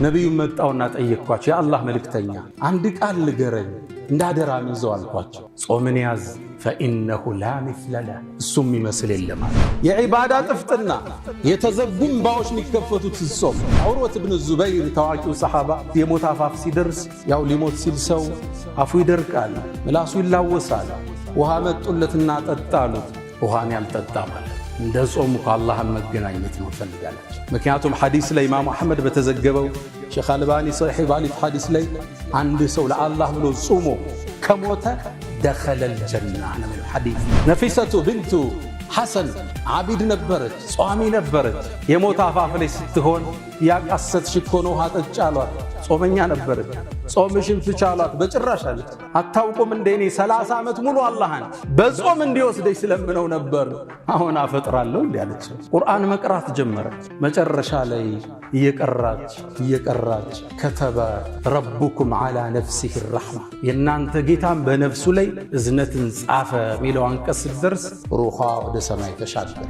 ነብዩ መጣውና ጠየቅኳቸው የአላህ መልእክተኛ አንድ ቃል ንገረኝ እንዳደራ ይዘው አልኳቸው ጾምን ያዝ فإنه لا مثل له እሱም ይመስል የለም የዒባዳ ጥፍጥና የተዘጉም ባዎች የሚከፈቱት ጾም ዑርወት ኢብኑ ዙበይር ታዋቂው ሰሃባ የሞት አፋፍ ሲደርስ ያው ሊሞት ሲል ሰው አፉ ይደርቃል ምላሱ ይላወሳል ውሃ መጡለትና ጠጣሉት ውሃን ያልጠጣ ማለት እንደ ጾሙ ከአላህ መገናኘት ነው ፈልጋለች ምክንያቱም ሐዲስ ላይ ኢማም አህመድ በተዘገበው ሼኽ አልባኒ ሶሒህ ባሊት ሐዲስ ላይ አንድ ሰው ለአላህ ብሎ ጾሞ ከሞተ دخل الجنة أنا من الحديث نفيسة بنت حسن عبيد نبرت صوامي نبرت يموت عفاف لي ستهون ياك أسد شكونو هات الجالوات صومنيا نبرت صومشن تجالوات بجرشال أتاوكو من ديني 30 عامت مولو اللهان بزو من ديوس دي سلمنو نبر هونا فترة اللون دي عليك قرآن مقرات جمرت مجرشالي يقراج كتب ربكم على نفسه الرحمة ينان تجيتان بنفسه لي إذنة صعفة ميلو عنكس الدرس روحا ودى سماي تشاكر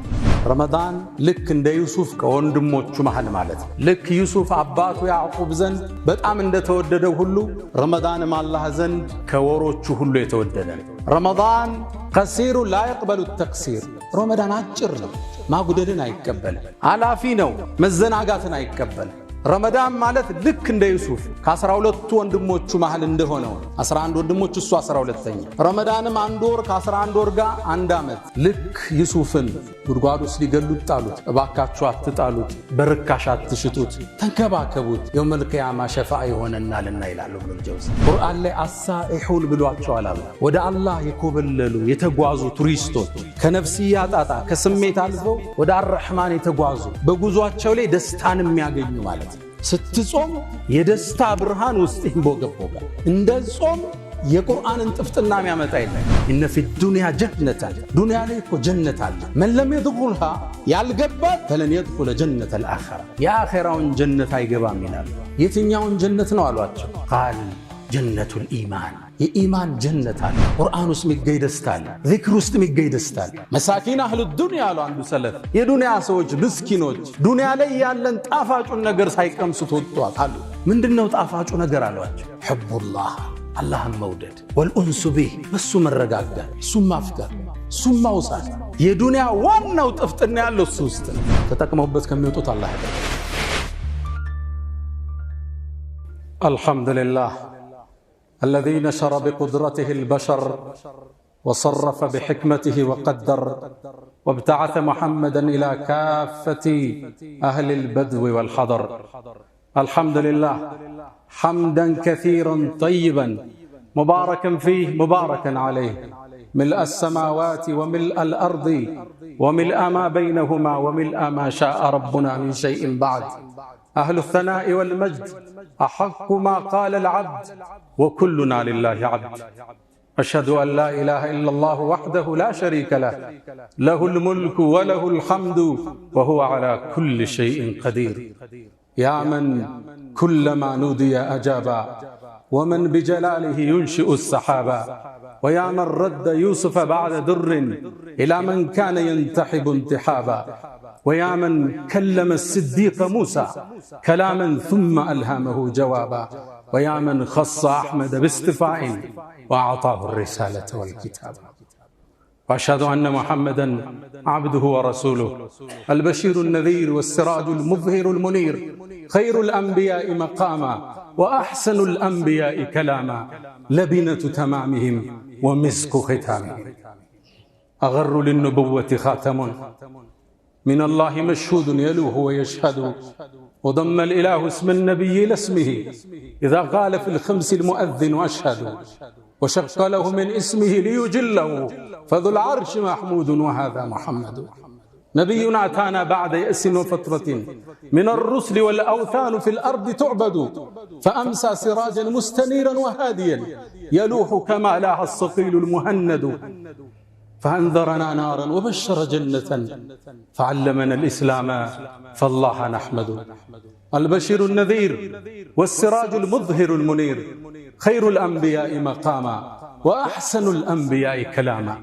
رمضان لك اند يوسف كوندموچ محل مالت لك يوسف عباس ويعقوب زن بتام اند توددو ሁሉ رمضان مع الله زن كوروچ ሁሉ የተወደደ رمضان قصير لا يقبل التقصير رمضان አጭር ነው ማጉደልን አይቀበልም አላፊ ነው መዘናጋትን አይቀበልም ረመዳን ማለት ልክ እንደ ዩሱፍ ከ12 ወንድሞቹ መሃል እንደሆነው 11 ወንድሞቹ እሱ 12ኛ ረመዳንም አንድ ወር ከ11 ወር ጋር አንድ አመት ልክ ዩሱፍን ጉድጓድ ውስጥ ሊገሉት ጣሉት እባካችሁ አትጣሉት በርካሽ አትሽጡት ተንከባከቡት የውመል ቂያማ ሸፋዓ ይሆነናልና ይላል ኢብኑ ጀውዚ ቁርአን ላይ አሳኢሁን ብሏቸዋል አላህ ወደ አላህ የኮበለሉ የተጓዙ ቱሪስቶች ከነፍስያ ጣጣ ከስሜት አልፈው ወደ አርህማን የተጓዙ በጉዟቸው ላይ ደስታን የሚያገኙ ማለት ስትጾም የደስታ ብርሃን ውስጥ ይንቦገቦጋል እንደ ጾም የቁርአንን ጥፍጥና የሚያመጣ የለም إن في الدنيا جنة دنيا ላይ እኮ ጀነት አለ من لم يدخلها ያልገባት فلن يدخل جنة الآخرة የአኺራውን ጀነት አይገባም ይላል የትኛውን ጀነት ነው አሏቸው قال جنة الإيمان የኢማን ጀነት አለ ቁርአን ውስጥ የሚገኝ ደስታ አለ ዚክር ውስጥ የሚገኝ ደስታ አለ መሳኪን አህሉ ዱንያ አሉ አንዱ ሰለፍ የዱንያ ሰዎች ምስኪኖች ዱንያ ላይ ያለን ጣፋጩን ነገር ሳይቀምሱት ወጥቷል አሉ ምንድነው ጣፋጩ ነገር አሏቸው ሑቡላህ አላህን መውደድ ወልኡንሱ ቢህ በሱ መረጋጋት እሱ ማፍቀር እሱ ማውሳት የዱንያ ዋናው ጥፍጥና ያለው እሱ ውስጥ ተጠቅመውበት ከሚወጡት አላህ ያደርጋል አልሐምዱሊላህ الذي نشر بقدرته البشر وصرف بحكمته وقدر وابتعث محمدا إلى كافة أهل البدو والحضر الحمد لله حمدا كثيرا طيبا مباركا فيه مباركا عليه ملء السماوات وملء الأرض وملء ما بينهما وملء ما شاء ربنا من شيء بعد أهل الثناء والمجد أحق ما قال العبد وكلنا لله عبد أشهد أن لا إله إلا الله وحده لا شريك له له الملك وله الحمد وهو على كل شيء قدير يا من كلما نودي أجابا ومن بجلاله ينشئ السحابا ويا من رد يوسف بعد در إلى من كان ينتحب انتحابا ويا من كلم الصديق موسى كلاما ثم ألهمه جوابا ويا من خص أحمد باستفاء وأعطاه الرسالة والكتاب وأشهد أن محمدا عبده ورسوله البشير النذير والسراج المظهر المنير خير الأنبياء مقاما وأحسن الأنبياء كلاما لبنة تمامهم ومسك ختامهم أغر للنبوة خاتم من الله مشهود يلوه ويشهد وضم الإله اسم النبي إلى اسمه إذا قال في الخمس المؤذن أشهد وشق له من اسمه ليجله فذو العرش محمود وهذا محمد نبينا أتانا بعد يأس وفترة من الرسل والأوثان في الأرض تعبد فأمسى سراجا مستنيرا وهاديا يلوح كما لاح الصقيل المهند فأنذرنا نارا وبشر جنة فعلمنا الإسلام فالله نحمد البشير النذير والسراج المظهر المنير خير الأنبياء مقاما وأحسن الأنبياء كلاما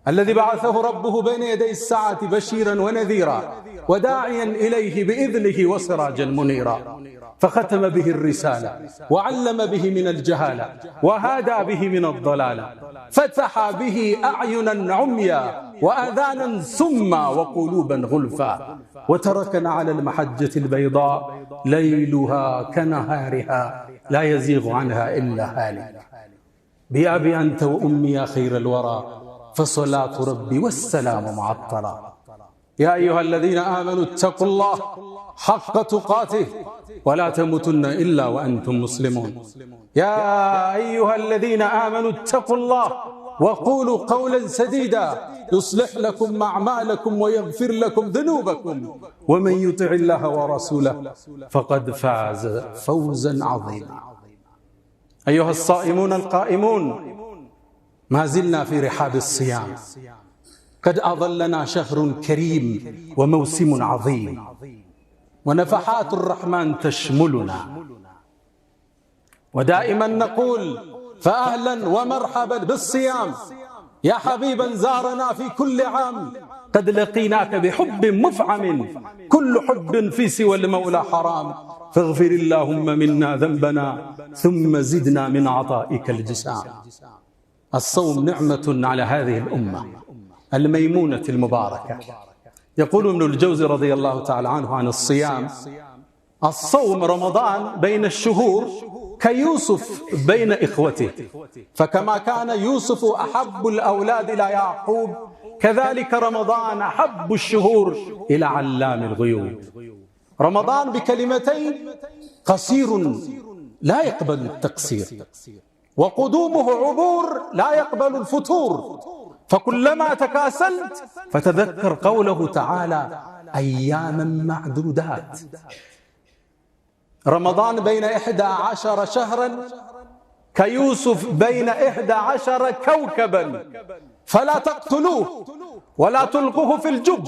الذي بعثه ربه بين يدي الساعة بشيرا ونذيرا وداعيا إليه بإذنه وسراجا منيرا فختم به الرسالة وعلم به من الجهالة وهادى به من الضلالة، فتح به أعينا عميا وآذانا سما وقلوبا غلفا، وتركنا على المحجة البيضاء ليلها كنهارها لا يزيغ عنها إلا هالك. بأبي أنت وأمي يا خير الورى، فصلاة ربي والسلام معطلا. يا أيها الذين آمنوا اتقوا الله حق تقاته ولا تموتن إلا وأنتم مسلمون. يا أيها الذين آمنوا اتقوا الله وقولوا قولا سديدا يصلح لكم أعمالكم ويغفر لكم ذنوبكم، ومن يطع الله ورسوله فقد فاز فوزا عظيما. أيها الصائمون القائمون، ما زلنا في رحاب الصيام، قد أظلنا شهر كريم وموسم عظيم، ونفحات الرحمن تشملنا، ودائما نقول فأهلا ومرحبا بالصيام يا حبيبا زارنا في كل عام، قد لقيناك بحب مفعم، كل حب في سوى المولى حرام، فاغفر اللهم منا ذنبنا ثم زدنا من عطائك الجسام. الصوم نعمة على هذه الأمة الميمونة المباركة. يقول ابن الجوزي رضي الله تعالى عنه عن الصيام: الصوم رمضان بين الشهور كيوسف بين إخوته، فكما كان يوسف أحب الأولاد إلى يعقوب، كذلك رمضان أحب الشهور إلى علام الغيوب. رمضان بكلمتين قصير لا يقبل التقصير، وقدومه عبور لا يقبل الفتور، فكلما تكاسلت فتذكر قوله تعالى أياما معدودات. رمضان بين 11 شهرا كيوسف بين 11 كوكبا، فلا تقتلوه ولا تلقوه في الجب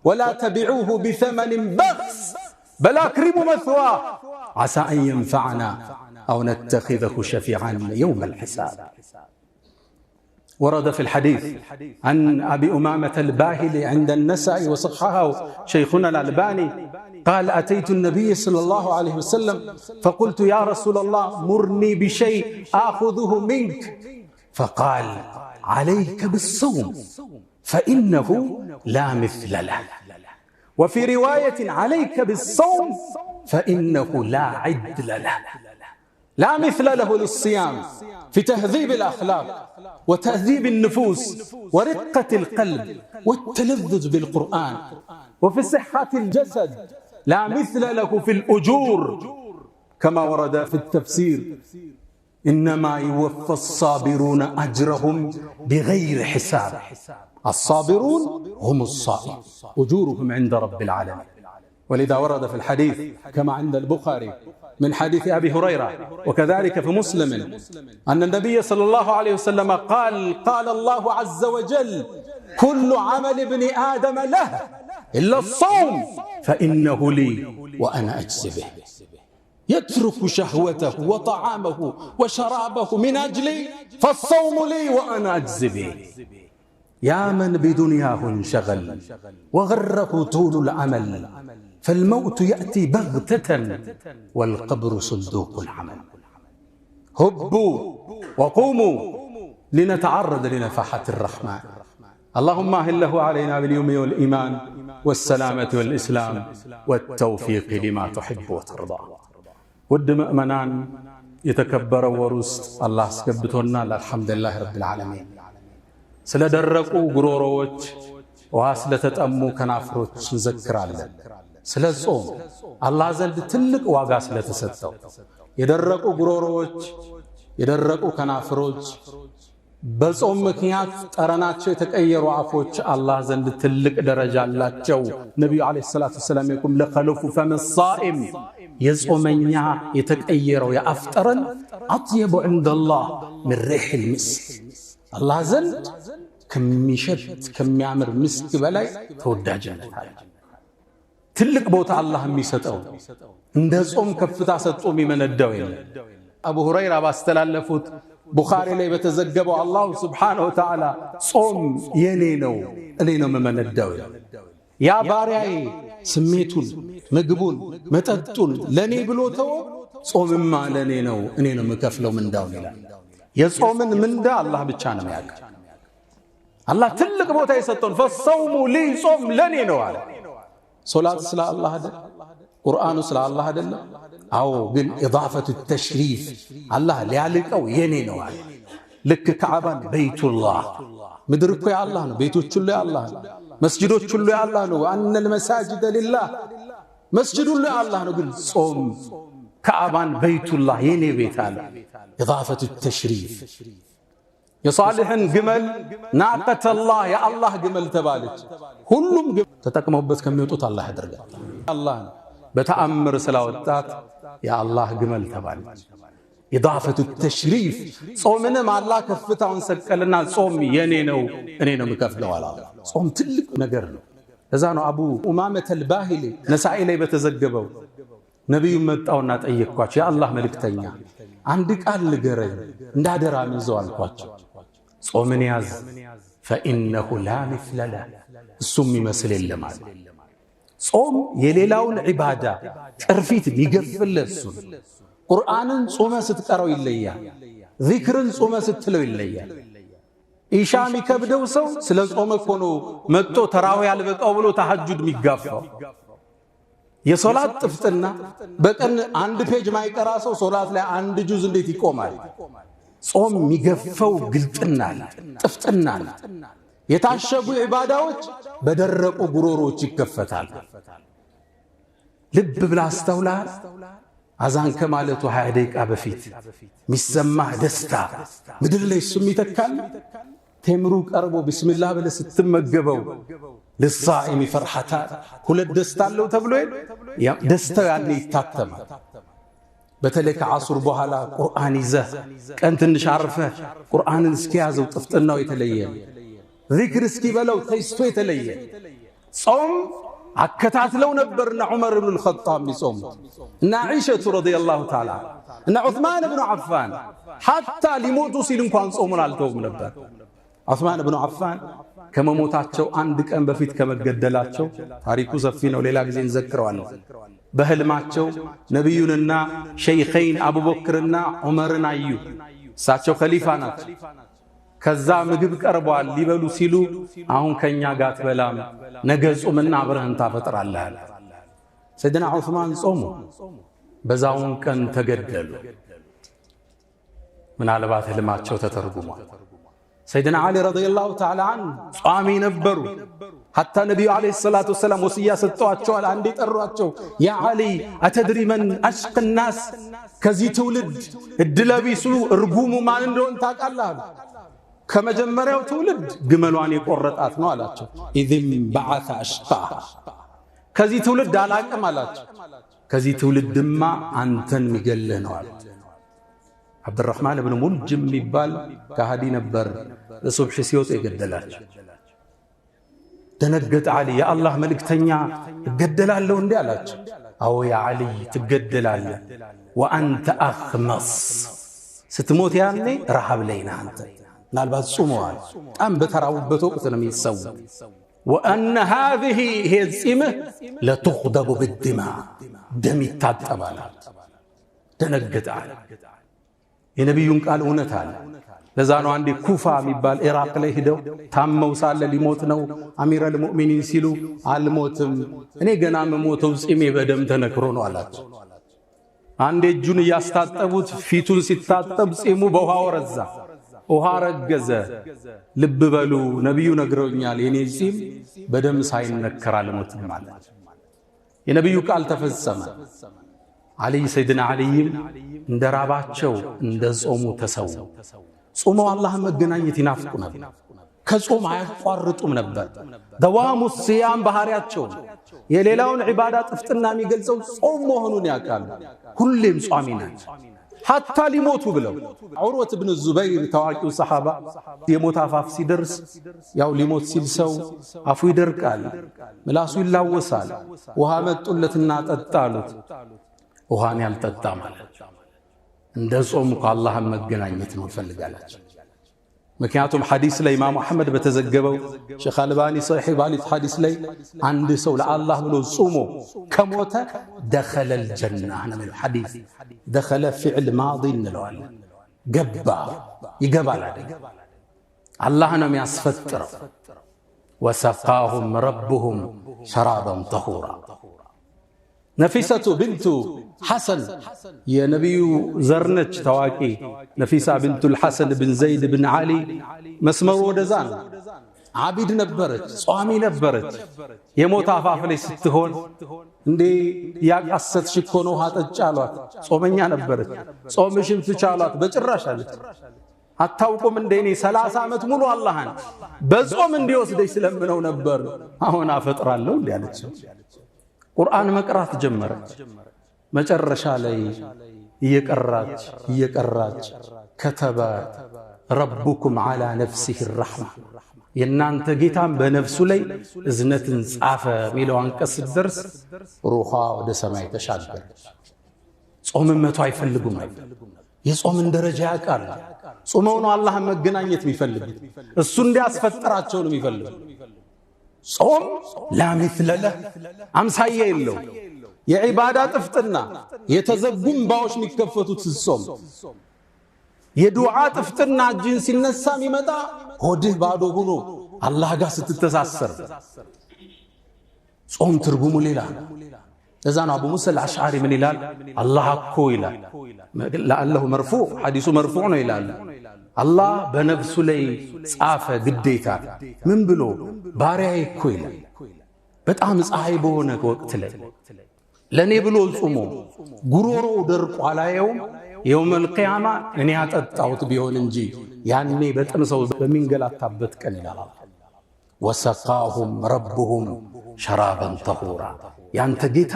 ولا تبيعوه بثمن بخس، بل أكرموا مثواه عسى أن ينفعنا أو نتخذه شفيعا يوم الحساب. ورد في الحديث عن أبي أمامة الباهلي عند النسائي وصححه شيخنا الألباني قال: أتيت النبي صلى الله عليه وسلم فقلت: يا رسول الله مرني بشيء آخذه منك، فقال: عليك بالصوم فإنه لا مثل له، وفي رواية: عليك بالصوم فإنه لا عدل له. لا مثل له للصيام في تهذيب الأخلاق وتهذيب النفوس ورقة القلب والتلذذ بالقرآن، وفي صحة الجسد. لا مثل له في الأجور، كما ورد في التفسير: إنما يوفى الصابرون أجرهم بغير حساب. الصابرون هم الصائم، أجورهم عند رب العالمين. ولذا ورد في الحديث كما عند البخاري من حديث أبي هريرة وكذلك في مسلم أن النبي صلى الله عليه وسلم قال: قال الله عز وجل: كل عمل ابن آدم له إلا الصوم فإنه لي وأنا أجزي به. يترك شهوته وطعامه وشرابه من أجلي، فالصوم لي وأنا أجزي به. يا من بدنياه انشغل وغره طول العمل، فالموت يأتي بغتة والقبر صندوق العمل. هبوا وقوموا لنتعرض لنفحات الرحمن. اللهم أهله علينا باليمن والإيمان والسلامة والإسلام والتوفيق لما تحب وترضى. ود مؤمنان يتكبر ورست الله سكبتنا الحمد لله رب العالمين. سلدرقوا غروروች ውሃ ስለተጠሙ ከናፍሮች እንዘክራለን። ስለ ጾም አላህ ዘንድ ትልቅ ዋጋ ስለተሰጠው የደረቁ ጉሮሮዎች የደረቁ ከናፍሮች በጾም ምክንያት ጠረናቸው የተቀየሩ አፎች አላህ ዘንድ ትልቅ ደረጃ አላቸው። ነብዩ አለይሂ ሰላቱ ሰላም የቁም ለኸሉፉ ፈም الصائم የጾመኛ የተቀየረው የአፍጠረን አጥየቡ عندالله من ريح المسك አላህ ዘንድ ከሚሸት ከሚያምር ምስክ በላይ ተወዳጅነት አለ። ትልቅ ቦታ አላህ የሚሰጠው እንደ ጾም ከፍታ ሰጥቶ የሚመነዳው የለም። አቡ ሁረይራ ባስተላለፉት ቡኻሪ ላይ በተዘገበው አላህ ሱብሓነሁ ወተዓላ ጾም የኔ ነው እኔ ነው የምመነዳው። ያ ባሪያዬ ስሜቱን ምግቡን መጠጡን ለኔ ብሎ ተወ ጾምማ ለኔ ነው እኔ ነው መከፍለው ምንዳውን ይላል የጾምን ምንዳ አላህ ብቻ ነው የሚያውቀው አላህ ትልቅ ቦታ ይሰጠን ፈሰውሙ ሊ ጾም ለኔ ነው አለ ሶላት ስለ አላህ አይደል ቁርአኑ ስለ አላህ አይደል አዎ ግን ኢዳፈቱ ተሽሪፍ አላህ ሊያልቀው የኔ ነው አለ ልክ ከዓባን በይቱላህ ምድር እኮ የአላህ ነው ቤቶች ሁሉ የአላህ ነው መስጂዶች ሁሉ የአላህ ነው አነል መሳጅደ ሊላህ መስጂድ ሁሉ የአላህ ነው ግን ጾም ከዓባን በይቱላህ የኔ ቤት አለ ኢዳፈቱ ተሽሪፍ የሷሊህን ግመል ናቀተላህ የአላህ ግመል ተባለች ሁሉም ተጠቅመውበት ከሚወጡት አላህ ያደርጋል አላህ በተአምር ስላወጣት የአላህ ግመል ተባለች ኢዳፈቱ ተሽሪፍ ጾምንም አላህ ከፍታውን ሰቀልና ጾም የኔ ነው እኔ ነው መከፍለው አለ ጾም ትልቅ ነገር ነው ለዛ ነው አቡ ኡማመተ አልባሂሊ ነሳኢ ላይ በተዘገበው ነብዩ መጣውና ጠየቅኳቸው የአላህ መልእክተኛ አንድ ቃል ንገረኝ እንዳደራ ምንዘው አልኳቸው ጾምን ያዝ فإنه لا مثل له እሱም ይመስል የለም አለ ጾም የሌላውን ዒባዳ ቅርፊት ይገፍልለት እሱ ቁርአንን ጾመ ስትቀራው ይለያል ዚክርን ጾመ ስትለው ይለያል ኢሻ የሚከብደው ሰው ስለ ጾመ እኮ ነው መጥቶ ተራው ያልበቃው ብሎ ተሐጁድ የሚጋፋው የሶላት ጥፍጥና በቀን አንድ ፔጅ ማይቀራ ሰው ሶላት ላይ አንድ ጁዝ እንዴት ይቆማል ጾም የሚገፈው ግልጥና ጥፍጥና የታሸጉ ዒባዳዎች በደረቁ ጉሮሮች ይከፈታል ልብ ብላ አስተውላል አዛን ከማለቱ 20 ደቂቃ በፊት ሚሰማህ ደስታ ምድር ላይ እሱም ይተካል ቴምሩ ቀርቦ ቢስሚላህ ብለህ ስትመገበው ለሳኢም ፈርሐታ ሁለት ደስታ አለው ተብሎ ደስታው ያለ ይታተማል በተለይ ከዓሱር በኋላ ቁርአን ይዘህ ቀን ትንሽ አርፈህ ቁርአንን እስኪያዘው ጥፍጥናው የተለየ ዚክር እስኪበለው ተይስቶ የተለየ ጾም አከታትለው ነበርና ዑመር ኢብኑ አልኸጣብ ቢጾም እና ዓኢሸቱ ረዲየላሁ ተዓላ እና ዑስማን ኢብኑ አፋን ሐታ ሊሞቱ ሲል እንኳን ጾሙን አልተውም ነበር ዑስማን ኢብኑ አፋን ከመሞታቸው አንድ ቀን በፊት ከመገደላቸው ታሪኩ ሰፊ ነው ሌላ ጊዜ እንዘክረዋለን በህልማቸው ነብዩንና ሸይኸይን አቡበክርና ዑመርን አዩ እሳቸው ኸሊፋ ናቸው ከዛ ምግብ ቀርቧል ሊበሉ ሲሉ አሁን ከኛ ጋር ተበላም ነገ ጾምና አብረህን ታፈጥራለህ ሰይድና ዑስማን ጾሙ በዛውን ቀን ተገደሉ ምናልባት ህልማቸው ተተርጉሟል ሰይድና ዓሊ ረዲየላሁ ተዓላ ዐንሁ ጿሚ ነበሩ ሐታ ነብዩ አለይሂ ሰላቱ ወሰለም ወሲያ ሰጥተዋቸዋል አንዴ ጠሯቸው ያ ዓሊ አተድሪ መን አሽቀ الناس ከዚህ ትውልድ እድለቢሱ እርጉሙ ማን እንደሆነ ታውቃለህ ከመጀመሪያው ትውልድ ግመሏን የቆረጣት ነው አላቸው ኢዝም በዓተ አሽቃ ከዚህ ትውልድ አላቀም አላቸው ከዚህ ትውልድማ አንተን ሚገልህ ነው አሉት አብዱራህማን ኢብኑ ሙልጅም ይባል ከሃዲ ነበር ለሱብህ ሲወጥ የገደላቸው ደነገጠ ዓሊ የአላህ መልእክተኛ እገደላለሁ እንዴ አላቸው አዎ ያ ዓሊ ትገደላለህ ወአንተ አኽመስ ስትሞት ያኔ ረሃብ ላይ ነህ አንተ ምናልባት ጾመዋል በጣም በተራቡበት ወቅት ነው የሚሰው ወአነ هذه هي ጺምህ ለትخضب بالدماء ደም ይታጠባል ደነገጠ ዓሊ የነብዩን ቃል እውነት አለ ለዛ ነው አንዴ ኩፋ የሚባል ኢራቅ ላይ ሄደው ታመው ሳለ ሊሞት ነው አሚረል ሙእሚኒን ሲሉ አልሞትም እኔ ገና መሞተው ጺሜ በደም ተነክሮ ነው አላቸው አንዴ እጁን ያስታጠቡት ፊቱን ሲታጠብ ጺሙ በውሃ ወረዛ ውሃ ረገዘ ልብ በሉ ነብዩ ነግረውኛል የኔ ጺም በደም ሳይነከር አልሞትም ማለት የነብዩ ቃል ተፈጸመ ዓሊ ሰይድና ዓሊም እንደራባቸው እንደጾሙ ተሰው ጾመው አላህን መገናኘት ይናፍቁ ነበር ከጾም አያቋርጡም ነበር ደዋሙ ሲያም ባህሪያቸው የሌላውን ዒባዳ ጥፍጥና የሚገልጸው ጾም መሆኑን ያውቃሉ ሁሌም ጿሚ ናቸው ሐታ ሊሞቱ ብለው ዑርወት ኢብኑ ዙበይር ታዋቂው ሰሃባ የሞት አፋፍ ሲደርስ ያው ሊሞት ሲል ሰው አፉ ይደርቃል ምላሱ ይላወሳል ውሃ መጡለትና ጠጣሉት ውሃን ያልጠጣ ማለት እንደ ጾም ከአላህ መገናኘት ነው ፈልጋላችሁ ምክንያቱም ሐዲስ ላይ ኢማም አሕመድ በተዘገበው ሼኽ አልባኒ ሶሒህ ባሊት ሐዲስ ላይ አንድ ሰው ለአላህ ብሎ ጾሞ ከሞተ ደኸለ الجنة ነው ሐዲስ ደኸለ ፊዕል ማዲ እንለዋለን ገባ ይገባል አይደል አላህ ነው የሚያስፈጥረው ወሰቃሁም ረብሁም ሸራበን ጠሁራ ነፊሰቱ ብንቱ ሐሰን የነቢዩ ዘርነች ታዋቂ ነፊሳ ብንቱ الሐሰን ብን ዘይድ ብን ዓሊ መስመሩ ወደዛ ነው ዓቢድ ነበረች ጿሚ ነበረች የሞት አፋፍ ላይ ስትሆን እንዴ ያቃሰትሽ እኮ ነው ሀጠጭ አሏት ጾመኛ ነበረች ጾምሽን ትቻሏት በጭራሽ አለች አታውቁም እንደ እኔ 30 ዓመት ሙሉ አላህን በጾም እንዲወስደኝ ስለምነው ነበር አሁን አፈጥራለሁ እንዴ አለች ቁርአን መቅራት ጀመረች መጨረሻ ላይ እየቀራች ከተበ ረቡኩም ዐላ ነፍሲሂ الرحمة የናንተ ጌታም በነፍሱ ላይ እዝነትን ጻፈ ሚለው አንቀጽ ሲደርስ ሩሃ ወደ ሰማይ ተሻገረች ጾም መቶ አይፈልጉም የጾምን ደረጃ ያውቃል ጾመው ነው አላህን መገናኘት የሚፈልጉት እሱ እንዲያስፈጥራቸው ነው የሚፈልጉት ጾም ላምثل له አምሳያ የለው የዒባዳ ጥፍጥና የተዘጉም ባዎች የሚከፈቱት ጾም የዱዓ ጥፍጥና እጅን ሲነሳ የሚመጣ ሆድህ ባዶ ሆኖ አላህ ጋር ስትተሳሰር ጾም ትርጉሙ ሌላ እዛ ነው አቡ ሙሳ አልአሽዓሪ ምን ይላል አላህ እኮ ይላል ለአላሁ መርፉዕ ሐዲሱ መርፉዕ ነው ይላል አላህ በነፍሱ ላይ ጻፈ ግዴታ ምን ብሎ ባሪያዬ እኮ ይላል በጣም ፀሐይ በሆነ ወቅት ላይ ለኔ ብሎ ጾሞ ጉሮሮ ደርቆ አላየውም የውመል ቂያማ እኔ አጠጣሁት ቢሆን እንጂ ያኔ በጥም ሰው በሚንገላታበት ቀን ይላል ወሰቃሁም ረብሁም ሸራበን ጠሁራ ያንተ ጌታ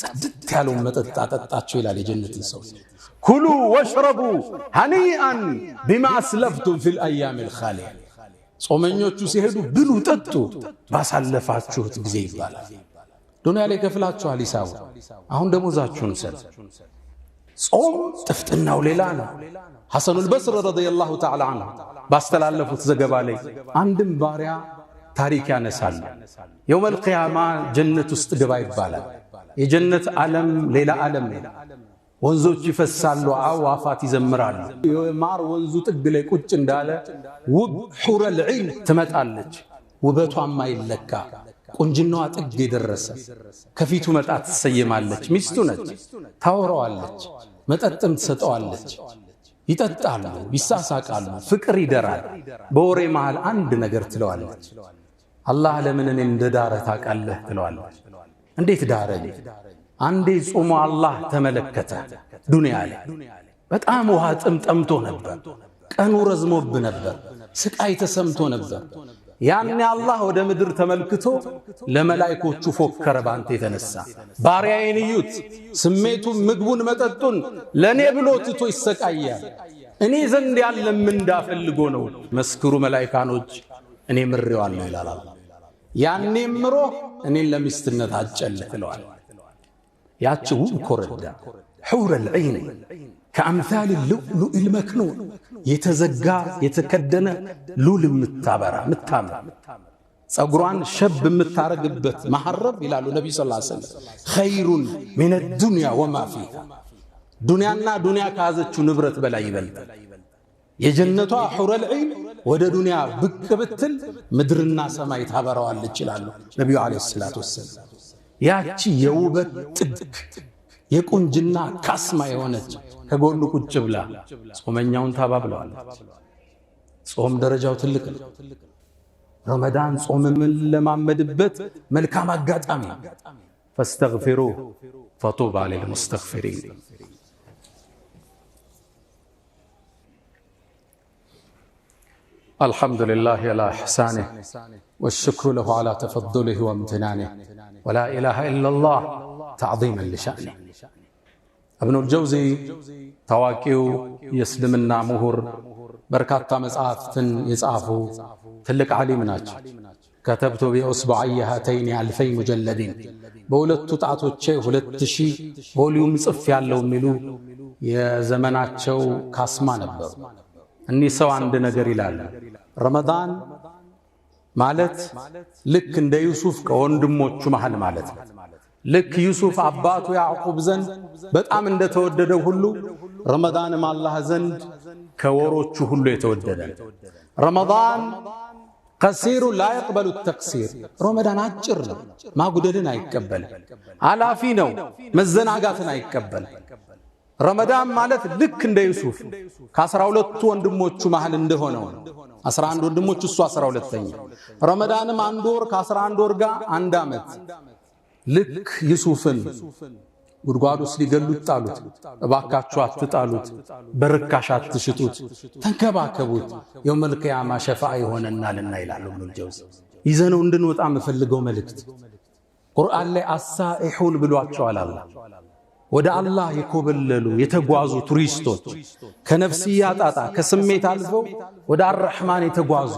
ጽድት ያለው መጠጥ አጠጣቸው ይላል የጀነትን ሰው ኩሉ ወሽረቡ ሀኒአን ቢማ አስለፍቱም ፊል አያሚል ኻሊያ ጾመኞቹ ሲሄዱ ብሉ ጠጡ ባሳለፋችሁት ጊዜ ይባላል ዱንያ ላይ ከፍላችኋል ሂሳቡ አሁን ደሞዛችሁን ሰጥ ጾም ጥፍጥናው ሌላ ነው ሐሰኑል በስሪ ረዲየላሁ ተዓላ ዐንሁ ባስተላለፉት ዘገባ ላይ አንድም ባሪያ ታሪክ ያነሳል የውመል ቂያማ ጀነት ውስጥ ግባ ይባላል የጀነት ዓለም ሌላ ዓለም ነው ወንዞች ይፈሳሉ አዋፋት ይዘምራሉ የማር ወንዙ ጥግ ላይ ቁጭ እንዳለ ውብ ሑረል ዒን ትመጣለች ውበቷም አይለካ ቁንጅናዋ ጥግ የደረሰ ከፊቱ መጣ ትሰየማለች ሚስቱ ነች ታወራዋለች መጠጥም ትሰጠዋለች ይጠጣሉ ይሳሳቃሉ ፍቅር ይደራል በወሬ መሃል አንድ ነገር ትለዋለች አላህ ለምን እኔ እንደዳረ ታውቃለህ ትለዋለች እንዴት ዳረኝ አንዴ ጾሞ አላህ ተመለከተ ዱንያ ላይ በጣም ውሃ ጠምቶ ነበር ቀኑ ረዝሞብ ነበር ስቃይ ተሰምቶ ነበር ያኔ አላህ ወደ ምድር ተመልክቶ ለመላእክቶቹ ፎከረ ባንተ የተነሳ ባሪያዬን እዩት ስሜቱን ምግቡን መጠጡን ለኔ ብሎ ትቶ ይሰቃያል እኔ ዘንድ ያለ ምን እንዳፈልጎ ነው መስክሩ መላእክታኖች እኔ ምሬዋለሁ ይላል ያኔ ምሮ እኔን ለሚስትነት አጨልክለዋል ያቺ ውብ ኮረዳ ሑረል ዒን ከአምሳል اللؤلؤ المكنون የተዘጋ የተከደነ ሉል ምታበራ ምታምራ ጸጉሯን ሸብ ምታረግበት መሐረብ ይላሉ ነብዩ ሰለላሁ ዐለይሂ ወሰለም ኸይሩን ሚን الدنيا وما فيها ዱንያና ዱንያ ካዘችው ንብረት በላይ ይበልጣል የጀነቷ ሑረል ዒን ወደ ዱንያ ብቅ ብትል ምድርና ሰማይ ታበራዋለች ይላሉ ነብዩ አለይሂ ሰላቱ ወሰለም ያቺ የውበት ጥግ የቁንጅና ካስማ የሆነች ከጎኑ ቁጭ ብላ ጾመኛውን ታባብለዋለች ጾም ደረጃው ትልቅ ነው ረመዳን ጾም ምን ለማመድበት መልካም አጋጣሚ ፈስተግፊሩ ፈጡባ ለልሙስተግፊሪን الحمد لله على إحسانه والشكر له على تفضله وامتنانه ولا إله إلا الله تعظيما لشأنه ابن الجوزي تواكيو يسلمنا مهر بركات مصحفتن يصافو تلك علي مناچ كتبت بأصبعي هاتين 2000 مجلدين በሁለቱ ጣቶቼ 2000 ቮሊዩም ጽፍ ያለው ሚሉ የዘመናቸው ካስማ ነበሩ እኒ ሰው አንድ ነገር ይላል ረመዳን ማለት ልክ እንደ ዩሱፍ ከወንድሞቹ መሃል ማለት ነው። ልክ ዩሱፍ አባቱ ያዕቁብ ዘንድ በጣም እንደተወደደው ሁሉ ረመዳንም አላህ ዘንድ ከወሮቹ ሁሉ የተወደደ ነው። ረመዳን ቀሲሩ ላ የቅበሉ ተቅሲር። ረመዳን አጭር ነው፣ ማጉደልን አይቀበልም። አላፊ ነው፣ መዘናጋትን አይቀበልም። ረመዳን ማለት ልክ እንደ ዩሱፍ ከ12ቱ ወንድሞቹ መሃል እንደሆነው 11 ወንድሞች እሱ 12ኛ። ረመዳንም 1 ወር ከ11 ወር ጋር 1 ዓመት። ልክ ዩሱፍን ጉድጓድ ውስጥ ሊገሉት ጣሉት። እባካችሁ አትጣሉት፣ በርካሽ አትሽጡት፣ ተንከባከቡት፣ የውመል ቂያማ ሸፋዓ ይሆነናልና ይላል ኢብኑል ጀውዚ። ይዘነው እንድንወጣ የምፈልገው መልእክት ቁርአን ላይ አሳኢሑን ብሏቸዋል። አላህ ወደ አላህ የኮበለሉ የተጓዙ ቱሪስቶች ከነፍስያ ጣጣ ከስሜት አልፈው ወደ አርሕማን የተጓዙ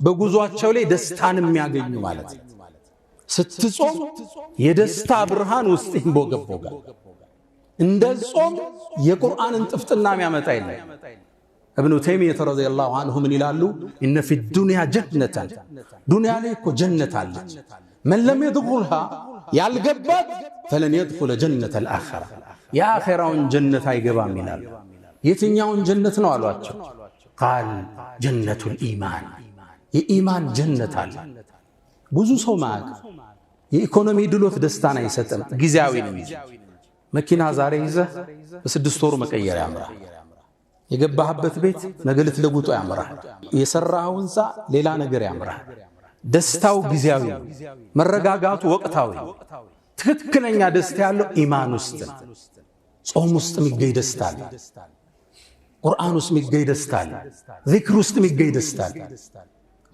በጉዟቸው ላይ ደስታን የሚያገኙ ማለት ነው። ስትጾም የደስታ ብርሃን ውስጥ ይንቦገቦጋል። እንደ ጾም የቁርአንን ጥፍጥና የሚያመጣ የለም። እብኑ ተይሚያ ረዲየላሁ ዐንሁ ምን ይላሉ? ኢነ ፊ ዱንያ ጀነተን፣ ዱንያ ላይ እኮ ጀነት አለች። መን ለም የድኹልሃ ያልገባት ፈለን የድኹለ ጀነተል አኺራ፣ የአኺራውን ጀነት አይገባም ይላሉ። የትኛውን ጀነት ነው አሏቸው? ቃል ጀነቱል ኢማን፣ የኢማን ጀነት አለ። ብዙ ሰው ማያውቅ የኢኮኖሚ ድሎት ደስታን አይሰጥም፣ ጊዜያዊ ነው። መኪና ዛሬ ይዘህ በ6 ወሩ መቀየር ያምራል። የገባህበት ቤት ነገ ልትለውጦ ያምራል። የሰራኸው ሕንፃ ሌላ ነገር ያምራል። ደስታው ጊዜያዊ ነው፣ መረጋጋቱ ወቅታዊ። ትክክለኛ ደስታ ያለው ኢማን ውስጥ ነው። ጾም ውስጥ የሚገኝ ደስታ አለ። ቁርአን ውስጥ የሚገኝ ደስታ አለ። ዚክር ውስጥ የሚገኝ ደስታ አለ።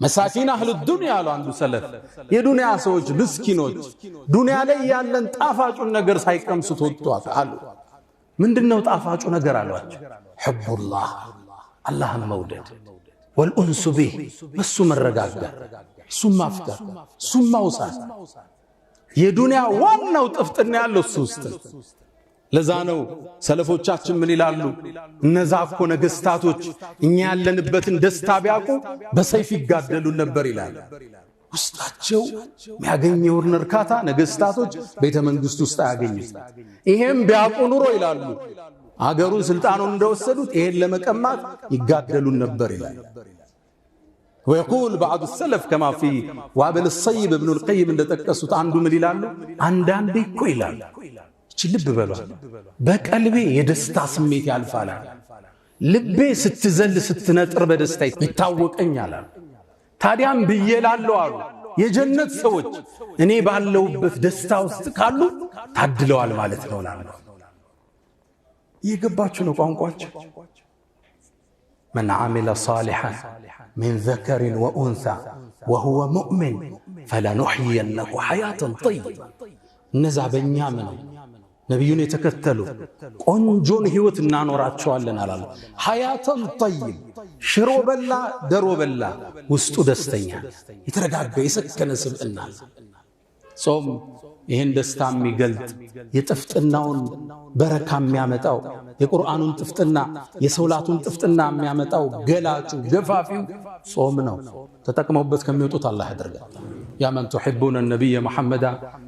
መሳኪን አህሉ ዱንያ አሉ አንዱ ሰለፍ። የዱንያ ሰዎች ምስኪኖች ዱንያ ላይ ያለን ጣፋጩን ነገር ሳይቀምሱት ወጥቷል አሉ። ምንድነው ጣፋጩ ነገር አሏቸው? ሑቡላህ፣ አላህን መውደድ፣ ወልኡንሱ ቢህ፣ በሱ መረጋጋት፣ እሱም ማፍቀር፣ እሱም ማውሳት። የዱንያ ዋናው ጥፍጥና ያለው እሱ ውስጥ። ለዛ ነው ሰለፎቻችን ምን ይላሉ? እነዛ እኮ ነገስታቶች እኛ ያለንበትን ደስታ ቢያውቁ በሰይፍ ይጋደሉን ነበር ይላሉ። ውስጣቸው የሚያገኘውን እርካታ ነገስታቶች ቤተ መንግስት ውስጥ አያገኙት። ይሄም ቢያውቁ ኑሮ ይላሉ አገሩን ስልጣኑን እንደወሰዱት ይሄን ለመቀማት ይጋደሉን ነበር ይላሉ። ويقول بعض السلف كما في وابل الصيب ابن القيم እንደጠቀሱት አንዱ ምን ይላሉ? አንዳንዴ እኮ ይላሉ ልብ በሏ በቀልቤ የደስታ ስሜት ያልፋል። ልቤ ስትዘል ስትነጥር በደስታ ይታወቀኛል። ታዲያም ብዬላለሁ አሉ የጀነት ሰዎች እኔ ባለውበት ደስታ ውስጥ ካሉ ታድለዋል ማለት ነው። ይገባችሁ ነው ቋንቋቸው? من عمل صالحا من ذكر وأنثى وهو مؤمن فلنحيينه حياة طيبة እነዛ በእኛ ምን ነቢዩን የተከተሉ ቆንጆን ህይወት እናኖራቸዋለን አላሉ። ሐያተን ጠይብ፣ ሽሮ በላ ደሮ በላ ውስጡ ደስተኛ የተረጋጋ የሰከነ ስብዕና። ጾም ይህን ደስታ የሚገልጥ የጥፍጥናውን በረካ የሚያመጣው የቁርአኑን ጥፍጥና የሰውላቱን ጥፍጥና የሚያመጣው ገላጩ ገፋፊው ጾም ነው። ተጠቅመውበት ከሚወጡት አላህ ያደርጋል። يا من تحبون النبي محمد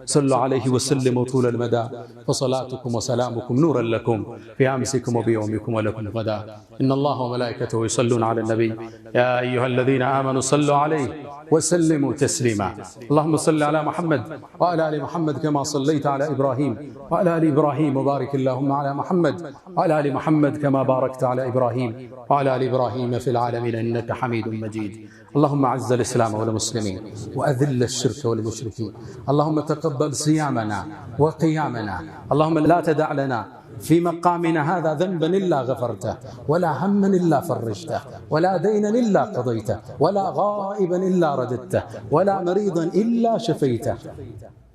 صلوا عليه وسلموا طول المدى فصلاتكم وسلامكم نورا لكم في أمسكم وبيومكم ولكم غدا إن الله وملائكته يصلون على النبي يا أيها الذين آمنوا صلوا عليه وسلموا تسليما اللهم صل على محمد وعلى آل محمد كما صليت على إبراهيم وعلى آل إبراهيم وبارك اللهم على محمد وعلى آل محمد كما باركت على إبراهيم وعلى آل إبراهيم في العالمين إنك حميد مجيد اللهم أعز الإسلام والمسلمين وأذل الشرك والمشركين اللهم تقبل صيامنا وقيامنا اللهم لا تدع لنا في مقامنا هذا ذنبا إلا غفرته ولا هما إلا فرجته ولا دينا إلا قضيته ولا غائبا إلا رددته ولا مريضا إلا شفيته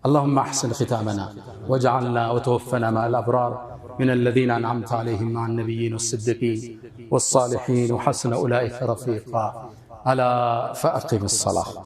اللهم أحسن ختامنا واجعلنا وتوفنا مع الأبرار من الذين أنعمت عليهم مع النبيين والصديقين والصالحين وحسن أولئك رفيقا ألا فأقم الصلاة